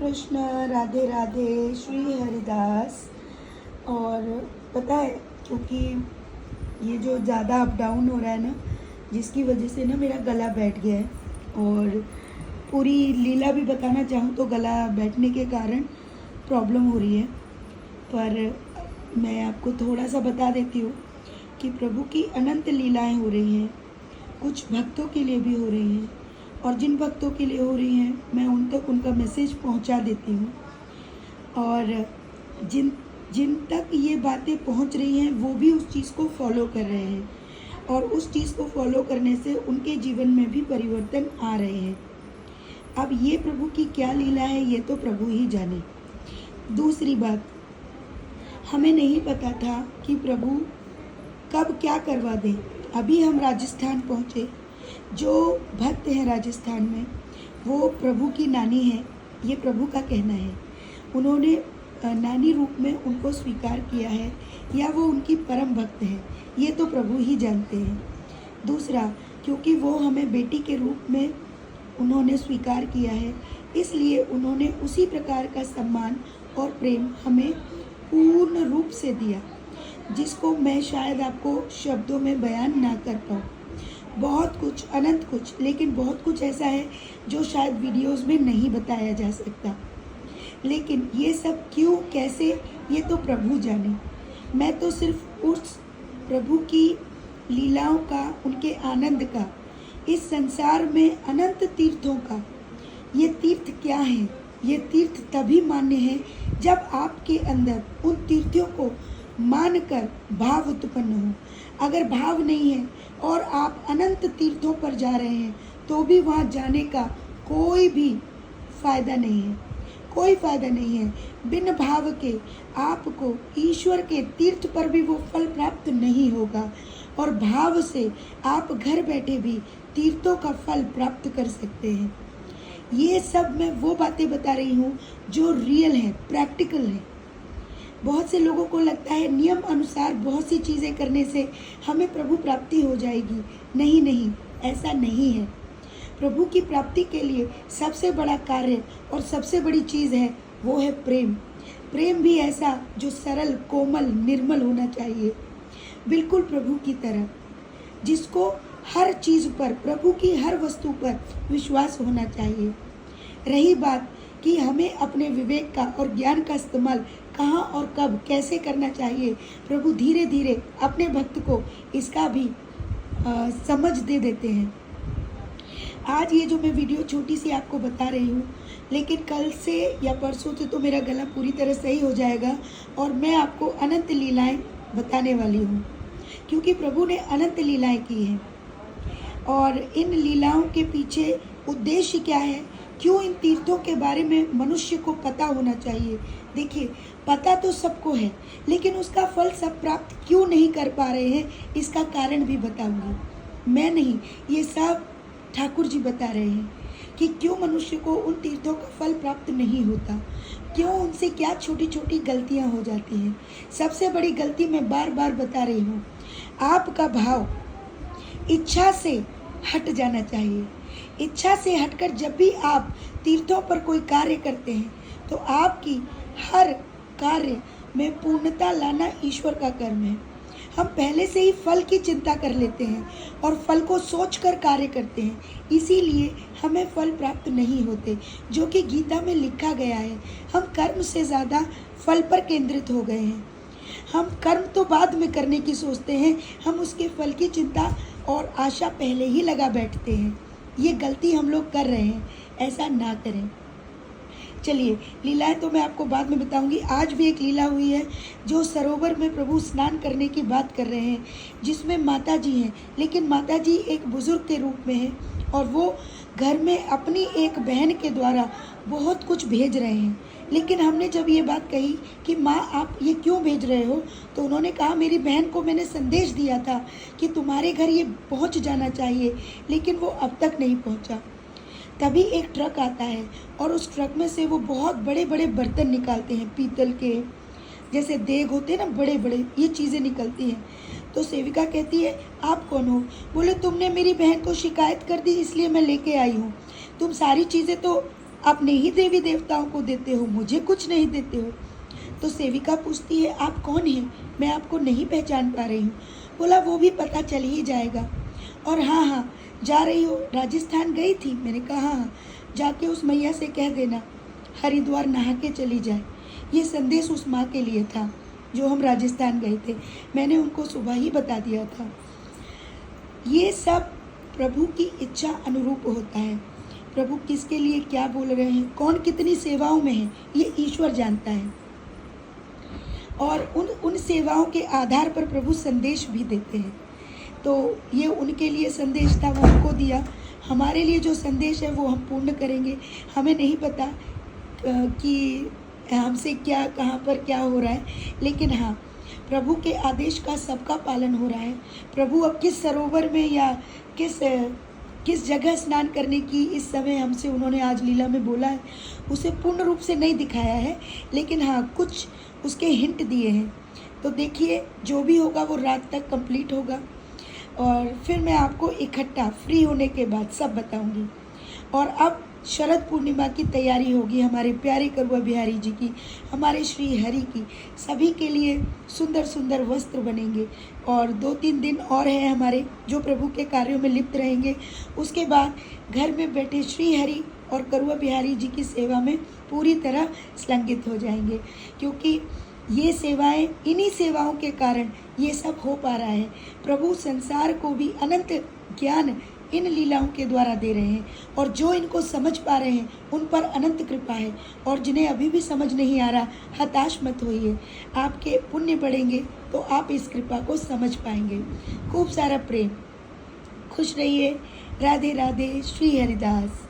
कृष्ण, राधे राधे, श्री हरिदास। और पता है, क्योंकि ये जो ज़्यादा अप डाउन हो रहा है ना, जिसकी वजह से ना मेरा गला बैठ गया है। और पूरी लीला भी बताना चाहूँ तो गला बैठने के कारण प्रॉब्लम हो रही है। पर मैं आपको थोड़ा सा बता देती हूँ कि प्रभु की अनंत लीलाएं हो रही हैं, कुछ भक्तों के लिए भी हो रही हैं, और जिन भक्तों के लिए हो रही हैं मैं उन तक उनका मैसेज पहुंचा देती हूँ। और जिन जिन तक ये बातें पहुंच रही हैं वो भी उस चीज़ को फॉलो कर रहे हैं, और उस चीज़ को फॉलो करने से उनके जीवन में भी परिवर्तन आ रहे हैं। अब ये प्रभु की क्या लीला है ये तो प्रभु ही जाने। दूसरी बात, हमें नहीं पता था कि प्रभु कब क्या करवा दें। अभी हम राजस्थान पहुँचे। जो भक्त हैं राजस्थान में वो प्रभु की नानी है, ये प्रभु का कहना है। उन्होंने नानी रूप में उनको स्वीकार किया है, या वो उनकी परम भक्त है, ये तो प्रभु ही जानते हैं। दूसरा, क्योंकि वो हमें बेटी के रूप में उन्होंने स्वीकार किया है, इसलिए उन्होंने उसी प्रकार का सम्मान और प्रेम हमें पूर्ण रूप से दिया, जिसको मैं शायद आपको शब्दों में बयान ना कर पाऊँ। बहुत कुछ, अनंत कुछ, लेकिन बहुत कुछ ऐसा है जो शायद वीडियोस में नहीं बताया जा सकता। लेकिन ये सब क्यों, कैसे, ये तो प्रभु जाने। मैं तो सिर्फ उस प्रभु की लीलाओं का, उनके आनंद का, इस संसार में अनंत तीर्थों का, ये तीर्थ क्या है? ये तीर्थ तभी मान्य है जब आपके अंदर उन तीर्थों को मानकर भाव उत्पन्न हो। अगर भाव नहीं है और आप अनंत तीर्थों पर जा रहे हैं तो भी वहाँ जाने का कोई भी फायदा नहीं है, कोई फायदा नहीं है। बिन भाव के आपको ईश्वर के तीर्थ पर भी वो फल प्राप्त नहीं होगा, और भाव से आप घर बैठे भी तीर्थों का फल प्राप्त कर सकते हैं। ये सब मैं वो बातें बता रही हूँ जो रियल है, प्रैक्टिकल है। बहुत से लोगों को लगता है नियम अनुसार बहुत सी चीज़ें करने से हमें प्रभु प्राप्ति हो जाएगी। नहीं नहीं, ऐसा नहीं है। प्रभु की प्राप्ति के लिए सबसे बड़ा कार्य और सबसे बड़ी चीज़ है वो है प्रेम। प्रेम भी ऐसा जो सरल, कोमल, निर्मल होना चाहिए, बिल्कुल प्रभु की तरह, जिसको हर चीज़ पर, प्रभु की हर वस्तु पर विश्वास होना चाहिए। रही बात कि हमें अपने विवेक का और ज्ञान का इस्तेमाल कहाँ और कब कैसे करना चाहिए, प्रभु धीरे धीरे अपने भक्त को इसका भी समझ दे देते हैं। आज ये जो मैं वीडियो छोटी सी आपको बता रही हूँ, लेकिन कल से या परसों से तो मेरा गला पूरी तरह सही हो जाएगा, और मैं आपको अनंत लीलाएं बताने वाली हूँ, क्योंकि प्रभु ने अनंत लीलाएं की हैं। और इन लीलाओं के पीछे उद्देश्य क्या है, क्यों इन तीर्थों के बारे में मनुष्य को पता होना चाहिए। देखिए, पता तो सबको है, लेकिन उसका फल सब प्राप्त क्यों नहीं कर पा रहे हैं, इसका कारण भी बताऊंगी। मैं नहीं, ये सब ठाकुर जी बता रहे हैं कि क्यों मनुष्य को उन तीर्थों का फल प्राप्त नहीं होता, क्यों उनसे क्या छोटी छोटी गलतियां हो जाती हैं। सबसे बड़ी गलती मैं बार बार बता रही हूँ, आपका भाव इच्छा से हट जाना चाहिए। इच्छा से हटकर जब भी आप तीर्थों पर कोई कार्य करते हैं तो आपकी हर कार्य में पूर्णता लाना ईश्वर का कर्म है। हम पहले से ही फल की चिंता कर लेते हैं और फल को सोचकर कार्य करते हैं, इसीलिए हमें फल प्राप्त नहीं होते, जो कि गीता में लिखा गया है। हम कर्म से ज़्यादा फल पर केंद्रित हो गए हैं। हम कर्म तो बाद में करने की सोचते हैं, हम उसके फल की चिंता और आशा पहले ही लगा बैठते हैं। ये गलती हम लोग कर रहे हैं, ऐसा ना करें। चलिए, लीलाएं तो मैं आपको बाद में बताऊंगी। आज भी एक लीला हुई है जो सरोवर में प्रभु स्नान करने की बात कर रहे हैं, जिसमें माता जी हैं, लेकिन माता जी एक बुजुर्ग के रूप में हैं, और वो घर में अपनी एक बहन के द्वारा बहुत कुछ भेज रहे हैं। लेकिन हमने जब ये बात कही कि माँ आप ये क्यों भेज रहे हो, तो उन्होंने कहा मेरी बहन को मैंने संदेश दिया था कि तुम्हारे घर ये पहुँच जाना चाहिए, लेकिन वो अब तक नहीं पहुँचा। तभी एक ट्रक आता है और उस ट्रक में से वो बहुत बड़े बड़े बर्तन निकालते हैं, पीतल के, जैसे देग होते हैं ना, बड़े बड़े ये चीज़ें निकलती हैं। तो सेविका कहती है आप कौन हो? बोले तुमने मेरी बहन को शिकायत कर दी, इसलिए मैं लेके आई हूँ। तुम सारी चीज़ें तो आप नहीं देवी देवताओं को देते हो, मुझे कुछ नहीं देते हो। तो सेविका पूछती है, आप कौन हैं? मैं आपको नहीं पहचान पा रही हूँ। बोला, वो भी पता चल ही जाएगा। और हाँ हाँ, जा रही हो? राजस्थान गई थी? मैंने कहा हाँ। जाके उस मैया से कह देना हरिद्वार नहा के चली जाए। ये संदेश उस माँ के लिए था जो हम राजस्थान गए थे। मैंने उनको सुबह ही बता दिया था। ये सब प्रभु की इच्छा अनुरूप होता है। प्रभु किसके लिए क्या बोल रहे हैं, कौन कितनी सेवाओं में है, ये ईश्वर जानता है। और उन सेवाओं के आधार पर प्रभु संदेश भी देते हैं। तो ये उनके लिए संदेश था, वो उनको दिया। हमारे लिए जो संदेश है वो हम पूर्ण करेंगे। हमें नहीं पता कि हमसे क्या, कहाँ पर क्या हो रहा है, लेकिन हाँ, प्रभु के आदेश का सबका पालन हो रहा है। प्रभु अब किस सरोवर में या किस जगह स्नान करने की इस समय हमसे उन्होंने आज लीला में बोला है, उसे पूर्ण रूप से नहीं दिखाया है, लेकिन हाँ, कुछ उसके हिंट दिए हैं। तो देखिए, जो भी होगा वो रात तक कंप्लीट होगा और फिर मैं आपको इकट्ठा फ्री होने के बाद सब बताऊंगी। और अब शरद पूर्णिमा की तैयारी होगी हमारे प्यारे करुआ बिहारी जी की, हमारे श्री हरि की। सभी के लिए सुंदर सुंदर वस्त्र बनेंगे और 2-3 दिन और हैं हमारे जो प्रभु के कार्यों में लिप्त रहेंगे। उसके बाद घर में बैठे श्री हरि और करुआ बिहारी जी की सेवा में पूरी तरह संलग्नित हो जाएंगे, क्योंकि ये सेवाएं, इन्हीं सेवाओं के कारण ये सब हो पा रहा है। प्रभु संसार को भी अनंत ज्ञान इन लीलाओं के द्वारा दे रहे हैं और जो इनको समझ पा रहे हैं उन पर अनंत कृपा है। और जिन्हें अभी भी समझ नहीं आ रहा, हताश मत होइए, आपके पुण्य बढ़ेंगे तो आप इस कृपा को समझ पाएंगे। खूब सारा प्रेम, खुश रहिए। राधे राधे। श्री हरिदास।